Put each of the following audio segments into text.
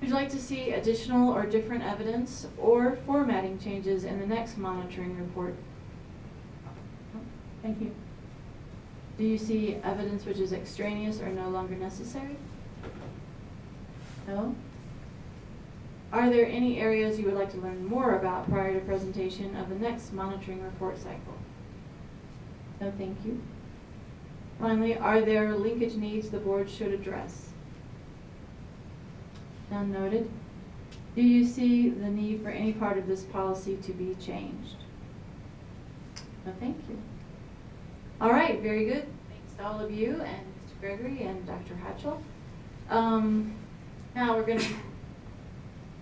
Would you like to see additional or different evidence or formatting changes in the next monitoring report? Thank you. Do you see evidence which is extraneous or no longer necessary? No? Are there any areas you would like to learn more about prior to presentation of the next monitoring report cycle? No, thank you. Finally, are there linkage needs the board should address? None noted. Do you see the need for any part of this policy to be changed? No, thank you. All right, very good. Thanks to all of you and Mr. Gregory and Dr. Hatchell. Now we're going to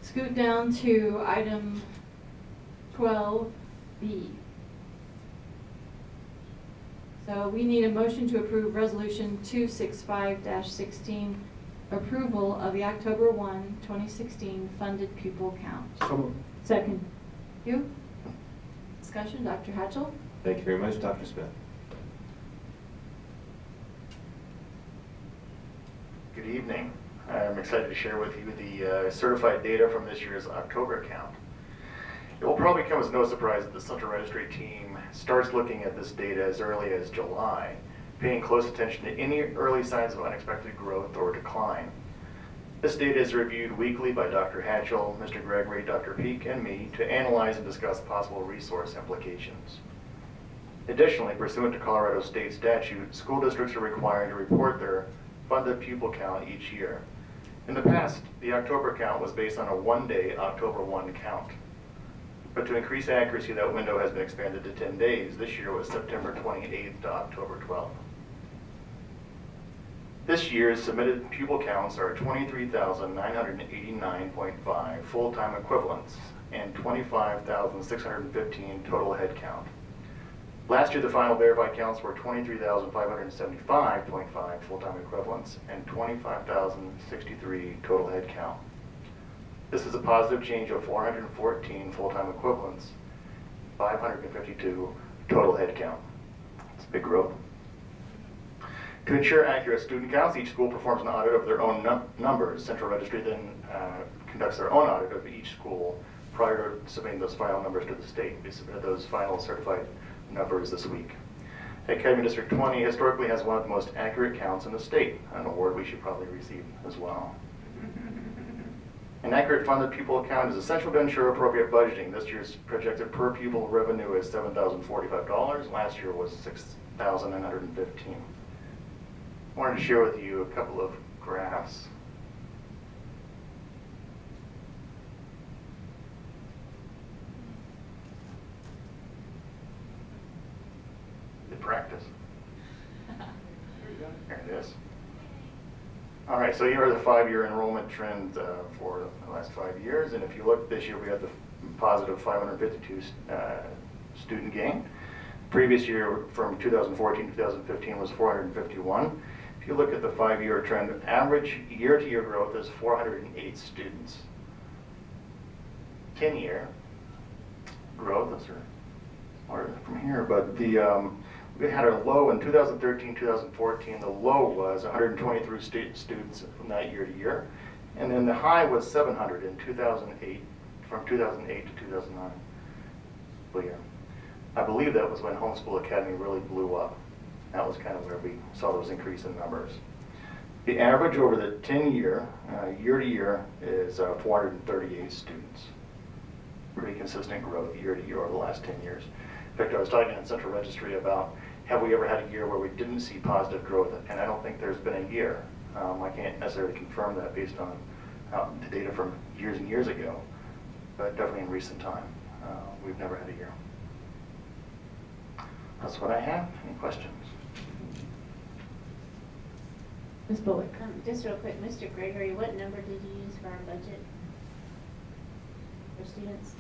scoot down to item 12B. So we need a motion to approve Resolution 265-16, approval of the October 1, 2016 funded pupil count. So moved. Second. You? Discussion, Dr. Hatchell? Thank you very much, Dr. Smith. Good evening. I'm excited to share with you the certified data from this year's October count. It will probably come as no surprise that the Central Registry team starts looking at this data as early as July, paying close attention to any early signs of unexpected growth or decline. This data is reviewed weekly by Dr. Hatchell, Mr. Gregory, Dr. Peak, and me to analyze and discuss possible resource implications. Additionally, pursuant to Colorado State statute, school districts are required to report their funded pupil count each year. In the past, the October count was based on a one-day October 1 count. But to increase accuracy, that window has been expanded to 10 days. This year was September 28th to October 12th. This year's submitted pupil counts are 23,989.5 full-time equivalents and 25,615 total head count. Last year, the final verified counts were 23,575.5 full-time equivalents and 25,063 total head count. This is a positive change of 414 full-time equivalents, 552 total head count. It's a big growth. To ensure accurate student counts, each school performs an audit of their own numbers. Central Registry then conducts their own audit of each school prior to submitting those final numbers to the state. We submitted those final certified numbers this week. Academy District 20 historically has one of the most accurate counts in the state, an award we should probably receive as well. An accurate funded pupil count is essential to ensure appropriate budgeting. This year's projected per pupil revenue is $7,045. Last year was $6,915. I wanted to share with you a couple of graphs. Good practice. There it is. All right, so here are the 5-year enrollment trends for the last 5 years. And if you look this year, we had the positive 552 student gain. Previous year from 2014 to 2015 was 451. If you look at the 5-year trend, average year-to-year growth is 408 students. 10-year growth, those are smaller from here, but the we had a low in 2013, 2014. The low was 123 students from that year to year. And then the high was 700 in 2008, from 2008 to 2009 school year. I believe that was when Homeschool Academy really blew up. That was kind of where we saw those increase in numbers. The average over the 10-year, year to year, is 438 students. Pretty consistent growth year to year over the last 10 years. In fact, I was talking in Central Registry about have we ever had a year where we didn't see positive growth, and I don't think there's been a year. I can't necessarily confirm that based on the data from years and years ago, but definitely in recent time, we've never had a year. That's what I have. Any questions? Ms. Bullock. Just real quick, Mr. Gregory, what number did you use for our budget for students?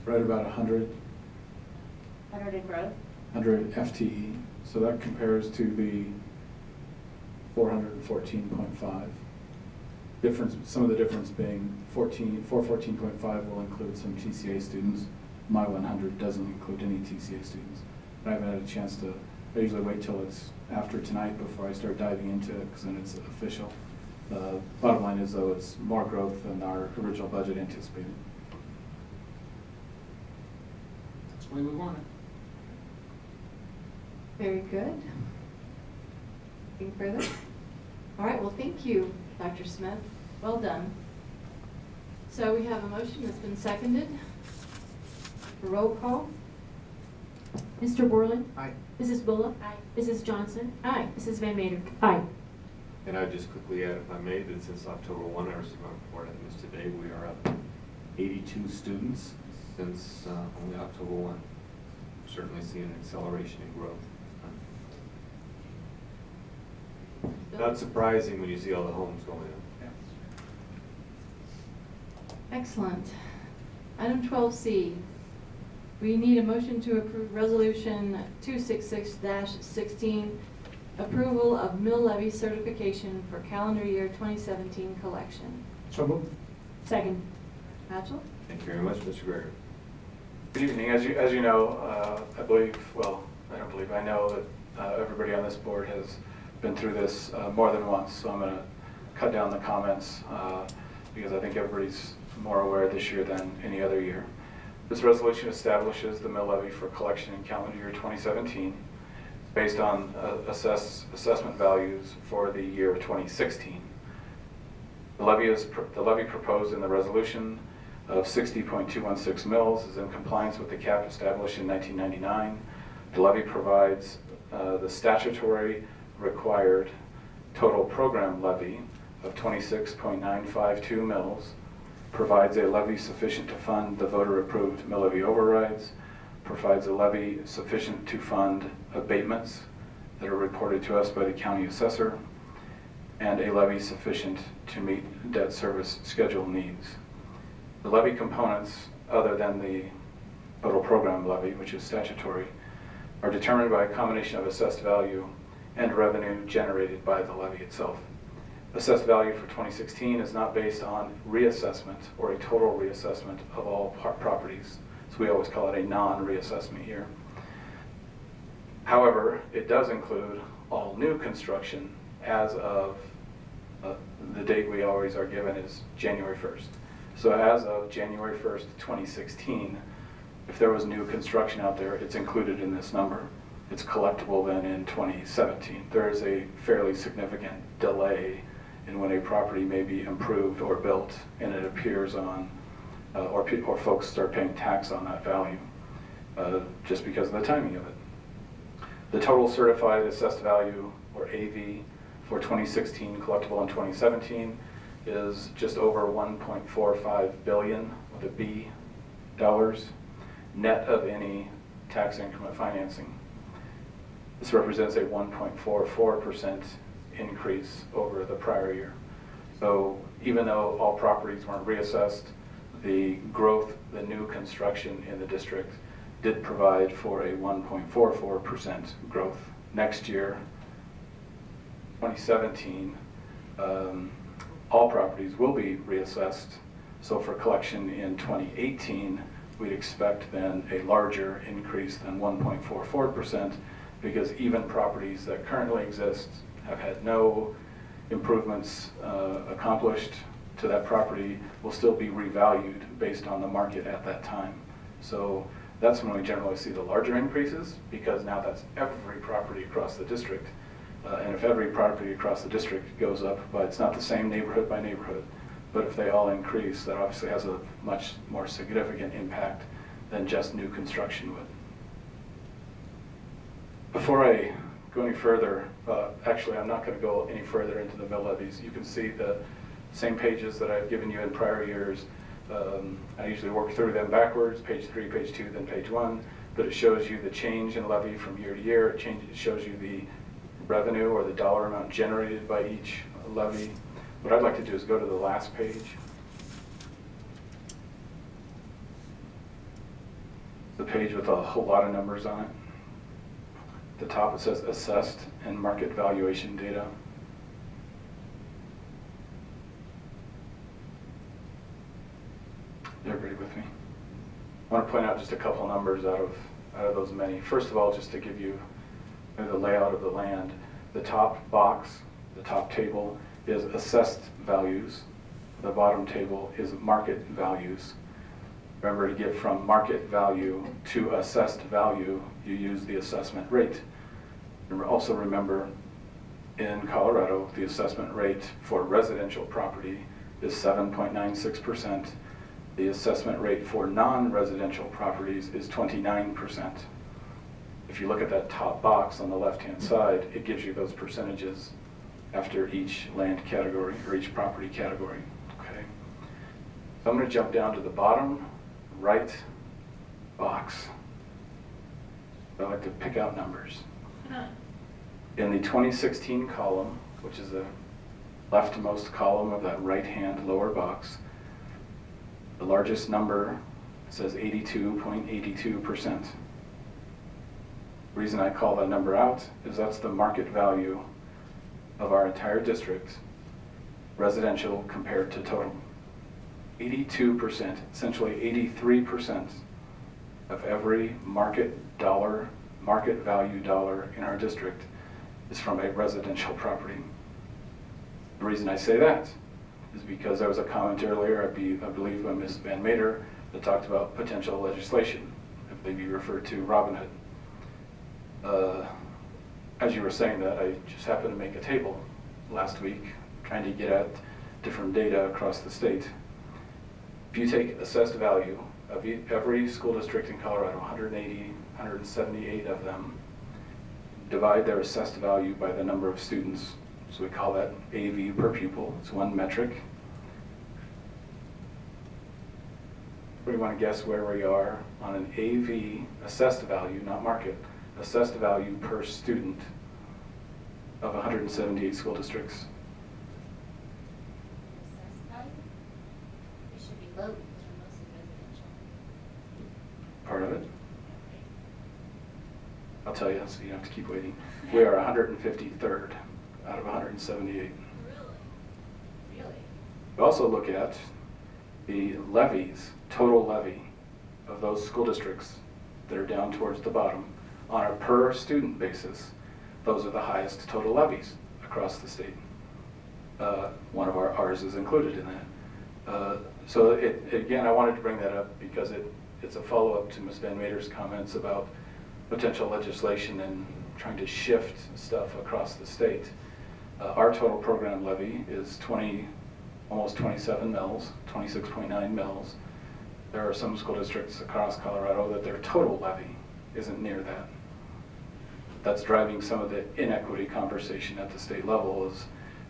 Right about 100. 100 in growth? 100 FTE. So that compares to the 414.5. Difference, some of the difference being 414.5 will include some TCA students. My 100 doesn't include any TCA students. But I haven't had a chance to, I usually wait till it's after tonight before I start diving into it, because then it's official. Bottom line is, though, it's more growth than our original budget anticipated. That's the way we want it. Very good. Anything further? All right, well, thank you, Dr. Smith. Well done. So we have a motion that's been seconded. Roll call. Mr. Borland? Aye. Mrs. Bullock? Aye. Mrs. Johnson? Aye. Mrs. Van Mater? Aye. And I'd just quickly add, if I may, that since October 1, I received my report, I think it's today, we are up 82 students since only October 1. Certainly seeing an acceleration in growth. Not surprising when you see all the homes going in. Excellent. Item 12C. We need a motion to approve Resolution 266-16, approval of mill levy certification for calendar year 2017 collection. So moved. Second. Hatchell? Thank you very much, Mr. Greger. Good evening. As you know, I believe, well, I don't believe, I know that everybody on this board has been through this more than once, so I'm going to cut down the comments because I think everybody's more aware this year than any other year. This resolution establishes the mill levy for collection in calendar year 2017 based on assessment values for the year 2016. The levy proposed in the resolution of 60.216 mils is in compliance with the cap established in 1999. The levy provides the statutory required total program levy of 26.952 mils, provides a levy sufficient to fund the voter-approved mill levy overrides, provides a levy sufficient to fund abatements that are reported to us by the county assessor, and a levy sufficient to meet debt service schedule needs. The levy components, other than the total program levy, which is statutory, are determined by a combination of assessed value and revenue generated by the levy itself. Assessed value for 2016 is not based on reassessment or a total reassessment of all properties, so we always call it a non-reassessment year. However, it does include all new construction as of the date we always are given is January 1st. So as of January 1st, 2016, if there was new construction out there, it's included in this number. It's collectible then in 2017. There is a fairly significant delay in when a property may be improved or built, and it appears on, or folks start paying tax on that value, just because of the timing of it. The total certified assessed value, or AV, for 2016 collectible in 2017 is just over 1.45 billion with a B dollars, net of any tax increment financing. This represents a 1.44% increase over the prior year. So even though all properties weren't reassessed, the growth, the new construction in the district did provide for a 1.44% growth. Next year, 2017, all properties will be reassessed. So for collection in 2018, we'd expect then a larger increase than 1.44%, because even properties that currently exist have had no improvements accomplished to that property will still be revalued based on the market at that time. So that's when we generally see the larger increases, because now that's every property across the district. And if every property across the district goes up, but it's not the same neighborhood by neighborhood, but if they all increase, that obviously has a much more significant impact than just new construction would. Before I go any further, actually I'm not going to go any further into the mill levies. You can see the same pages that I've given you in prior years. I usually work through them backwards, page 3, page 2, then page 1, but it shows you the change in levy from year to year. It shows you the revenue or the dollar amount generated by each levy. What I'd like to do is go to the last page. The page with a whole lot of numbers on it. At the top it says assessed and market valuation data. Everybody with me? I want to point out just a couple numbers out of those many. First of all, just to give you the layout of the land, the top box, the top table, is assessed values. The bottom table is market values. Remember, to get from market value to assessed value, you use the assessment rate. Also remember, in Colorado, the assessment rate for residential property is 7.96%. The assessment rate for non-residential properties is 29%. If you look at that top box on the left-hand side, it gives you those percentages after each land category or each property category. Okay. So I'm going to jump down to the bottom right box. I like to pick out numbers. In the 2016 column, which is the leftmost column of that right-hand lower box, the largest number says 82.82%. The reason I call that number out is that's the market value of our entire district, residential compared to total. 82%, essentially 83% of every market value dollar in our district is from a residential property. The reason I say that is because there was a comment earlier, I believe by Ms. Van Mater, that talked about potential legislation. I believe you referred to Robin Hood. As you were saying that, I just happened to make a table last week trying to get at different data across the state. If you take assessed value of every school district in Colorado, 180, 178 of them, divide their assessed value by the number of students, so we call that AV per pupil. It's one metric. We want to guess where we are on an AV assessed value, not market, assessed value per student of 178 school districts. Assessed value? It should be low because we're mostly residential. Part of it. I'll tell you, so you don't have to keep waiting. We are 153rd out of 178. Really? Really? We also look at the levies, total levy of those school districts that are down towards the bottom. On a per student basis, those are the highest total levies across the state. One of ours is included in that. So again, I wanted to bring that up because it's a follow-up to Ms. Van Mater's comments about potential legislation and trying to shift stuff across the state. Our total program levy is almost 27 mils, 26.9 mils. There are some school districts across Colorado that their total levy isn't near that. That's driving some of the inequity conversation at the state level is,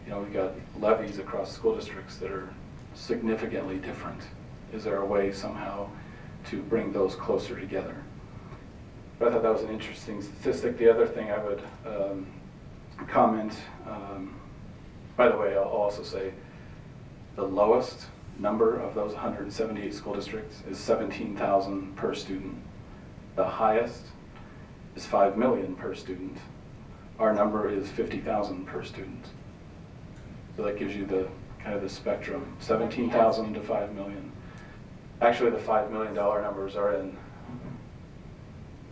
we've got levies across school districts that are significantly different. Is there a way somehow to bring those closer together? But I thought that was an interesting statistic. The other thing I would comment, by the way, I'll also say the lowest number of those 178 school districts is 17,000 per student. The highest is 5 million per student. Our number is 50,000 per student. So that gives you the kind of the spectrum, 17,000 to 5 million. Actually, the $5 million numbers are in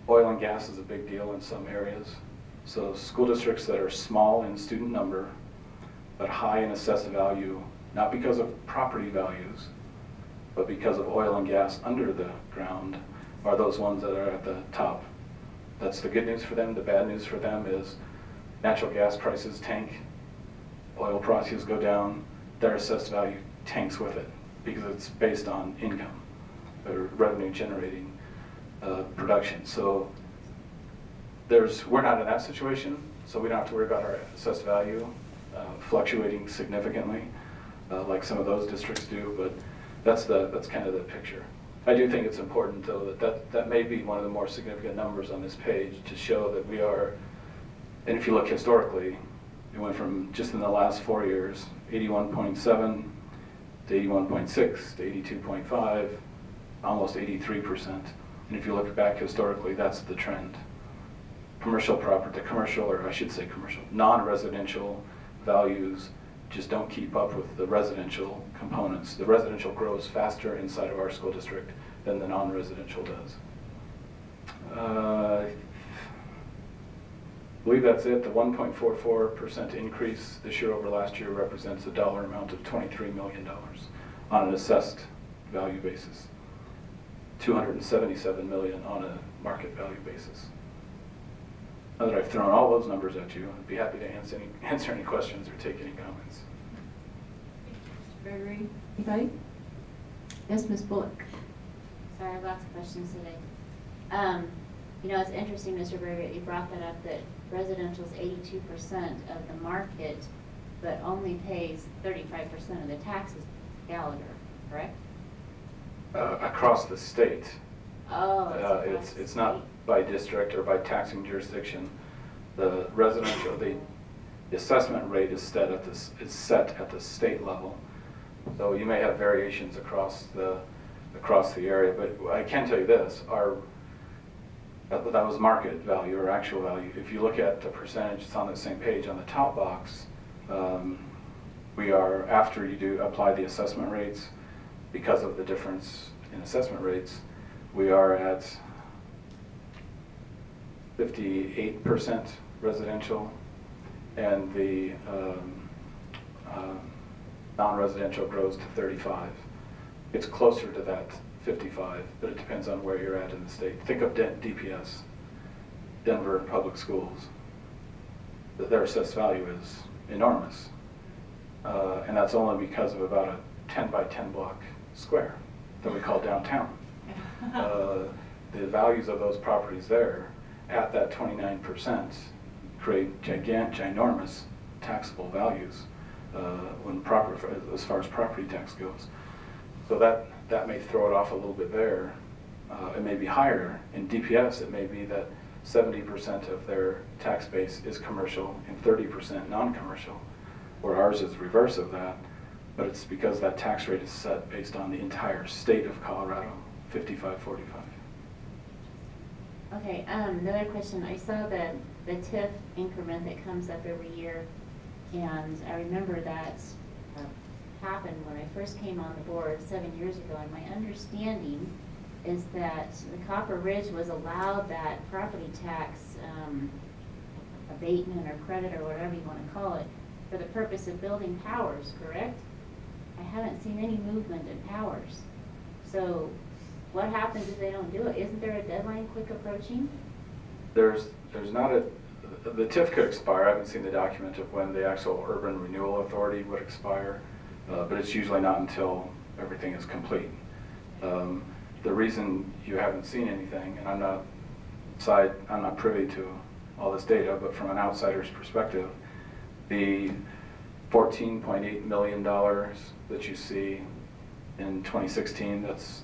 oil and gas is a big deal in some areas. So school districts that are small in student number, but high in assessed value, not because of property values, but because of oil and gas under the ground, are those ones that are at the top. That's the good news for them. The bad news for them is natural gas prices tank, oil prices go down, their assessed value tanks with it because it's based on income or revenue generating production. So we're not in that situation, so we don't have to worry about our assessed value fluctuating significantly like some of those districts do, but that's kind of the picture. I do think it's important, though, that may be one of the more significant numbers on this page to show that we are, and if you look historically, it went from just in the last 4 years, 81.7 to 81.6 to 82.5, almost 83%. And if you look back historically, that's the trend. Non-residential values just don't keep up with the residential components. The residential grows faster inside of our school district than the non-residential does. I believe that's it. The 1.44% increase this year over last year represents a dollar amount of $23 million on an assessed value basis. $277 million on a market value basis. Now that I've thrown all those numbers at you, I'd be happy to answer any questions or take any comments. Mr. Gregory, anybody? Yes, Ms. Bullock. Sorry, I have lots of questions today. You know, it's interesting, Mr. Berger, you brought that up, that residential is 82% of the market, but only pays 35% of the taxes to Gallagher, correct? Across the state. Oh, across It's the not state. by district or by taxing jurisdiction. The residential, the assessment rate is set at the state level. So you may have variations across the area, but I can tell you this, that was market value or actual value. If you look at the percentage, it's on the same page on the top box. We are, after you apply the assessment rates, because of the difference in assessment rates, we are at 58% residential, and the non-residential grows to 35. It's closer to that 55, but it depends on where you're at in the state. Think of DPS, Denver Public Schools. Their assessed value is enormous, and that's only because of about a 10 by 10 block square that we call downtown. The values of those properties there at that 29% create ginormous taxable values as far as property tax goes. So that may throw it off a little bit there. It may be higher. In DPS, it may be that 70% of their tax base is commercial and 30% non-commercial, where ours is the reverse of that. But it's because that tax rate is set based on the entire state of Colorado, 55-45. Okay, another question. I saw the TIF increment that comes up every year, and I remember that happened when I first came on the board 7 years ago, and my understanding is that the Copper Ridge was allowed that property tax abatement or credit or whatever you want to call it for the purpose of building towers, correct? I haven't seen any movement in towers. So what happens if they don't do it? Isn't there a deadline quick approaching? There's not the TIF could expire. I haven't seen the document of when the actual Urban Renewal Authority would expire, but it's usually not until everything is complete. The reason you haven't seen anything, and I'm not privy to all this data, but from an outsider's perspective, the $14.8 million that you see in 2016, that's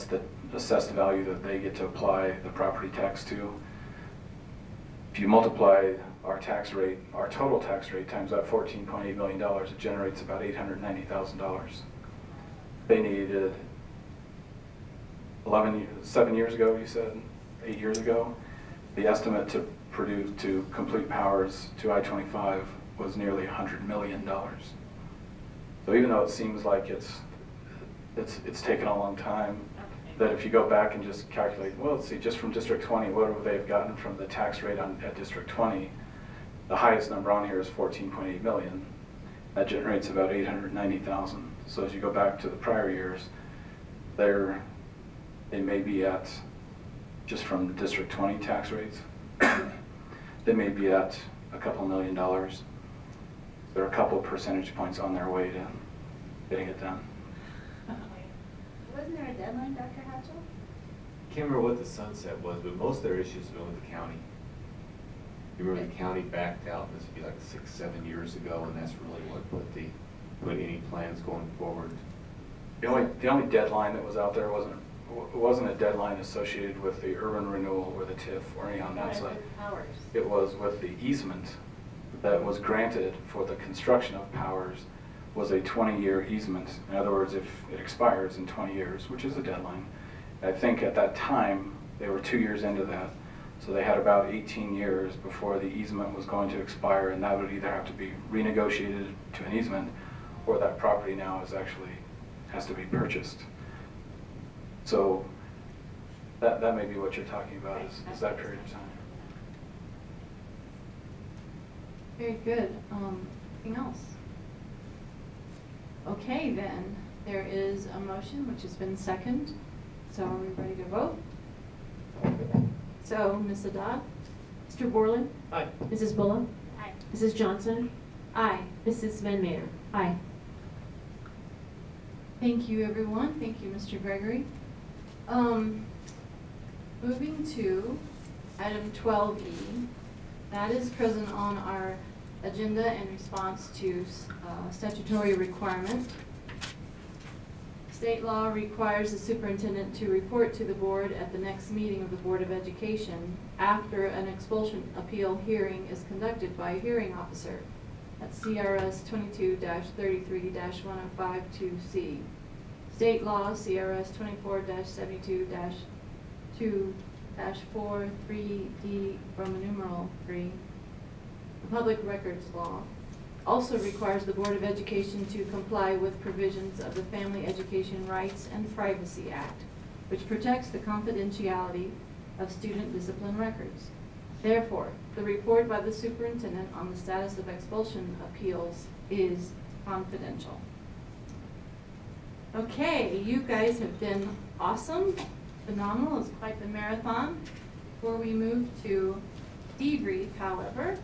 the assessed value that they get to apply the property tax to. If you multiply our tax rate, our total tax rate, times that $14.8 million, it generates about $890,000. They needed 7 years ago, you said, 8 years ago, the estimate to complete powers to I-25 was nearly $100 million. So even though it seems like it's taken a long time, that if you go back and just calculate, well, let's see, just from District 20, what have they gotten from the tax rate at District 20? The highest number on here is 14.8 million. That generates about 890,000. So as you go back to the prior years, they may be at, just from the District 20 tax rates, they may be at a couple $1 million. They're a couple percentage points on their way to getting it done. Wasn't there a deadline, Dr. Hatchell? Can't remember what the sunset was, but most of their issues have been with the county. You remember the county backed out, this would be like 6-7 years ago, and that's really what put any plans going forward. The only deadline that was out there wasn't a deadline associated with the urban renewal or the TIF or any on that side. Powers. It was with the easement that was granted for the construction of powers was a 20-year easement. In other words, if it expires in 20 years, which is a deadline, I think at that time they were 2 years into that. So they had about 18 years before the easement was going to expire, and that would either have to be renegotiated to an easement or that property now has to be purchased. So that may be what you're talking about, is that period of time. Very good. Anything else? Okay, then, there is a motion which has been seconded. So are we ready to vote? So, Ms. Haddad? Mr. Borland? Aye. Mrs. Bullock? Aye. Mrs. Johnson? Aye. Mrs. Van Mater? Aye. Thank you, everyone. Thank you, Mr. Gregory. Moving to item 12E, that is present on our agenda in response to statutory requirement. State law requires the superintendent to report to the board at the next meeting of the Board of Education after an expulsion appeal hearing is conducted by a hearing officer. That's CRS 22-33-1052C. State law CRS 24-72-2-4-3D Roman numeral 3. The Public Records Law also requires the Board of Education to comply with provisions of the Family Education Rights and Privacy Act, which protects the confidentiality of student discipline records. Therefore, the report by the superintendent on the status of expulsion appeals is confidential. Okay, you guys have been awesome, phenomenal. It's quite the marathon. Before we move to debrief, however,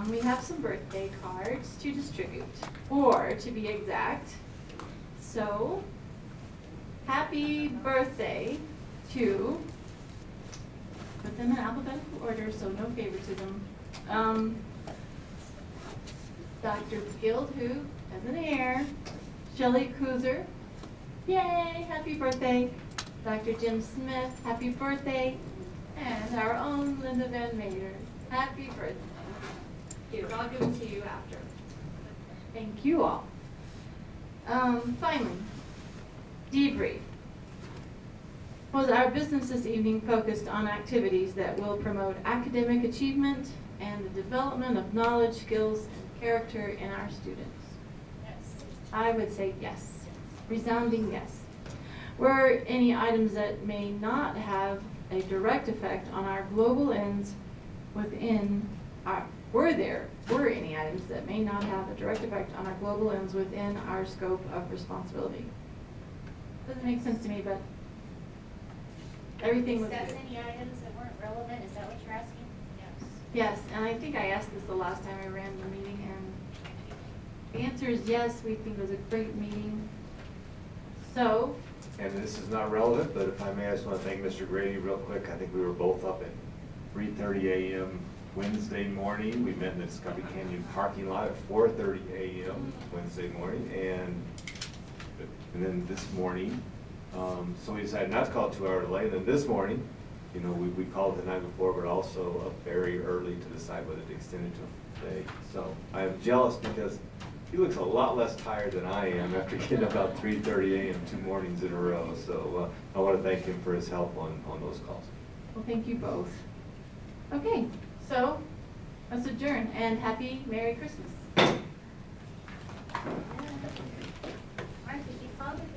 we have some birthday cards to distribute, or to be exact. So, happy birthday to, put them in alphabetical order, so no favoritism. Dr. Guild, who has an heir, Shelley Kuzer, yay, happy birthday. Dr. Jim Smith, happy birthday. And our own Linda Van Mater, happy birthday. I'll give them to you after. Thank you all. Finally, debrief. Was our business this evening focused on activities that will promote academic achievement and the development of knowledge, skills, and character in our students? Yes. I would say yes. Resounding yes. Were any items that may not have a direct effect on our global ends within our, were any items that may not have a direct effect on our global ends within our scope of responsibility? Doesn't make sense to me, but everything was good. Discuss any items that weren't relevant, is that what you're asking? Yes. Yes, and I think I asked this the last time I ran the meeting, and the answer is yes, we think it was a great meeting. So, And this is not relevant, but if I may, I just want to thank Mr. Grady real quick. I think we were both up at 3:30 a.m. Wednesday morning. We met in the Discovery Canyon parking lot at 4:30 a.m. Wednesday morning, and then this morning, so we decided not to call it 2 hour delay. And then this morning, you know, we called the night before, but also up very early to decide whether to extend it to today. So I am jealous because he looks a lot less tired than I am after getting about 3:30 a.m. 2 mornings in a row. So I want to thank him for his help on those calls. well, thank you both. Okay, so let's adjourn, and happy Merry Christmas. Martha, you called it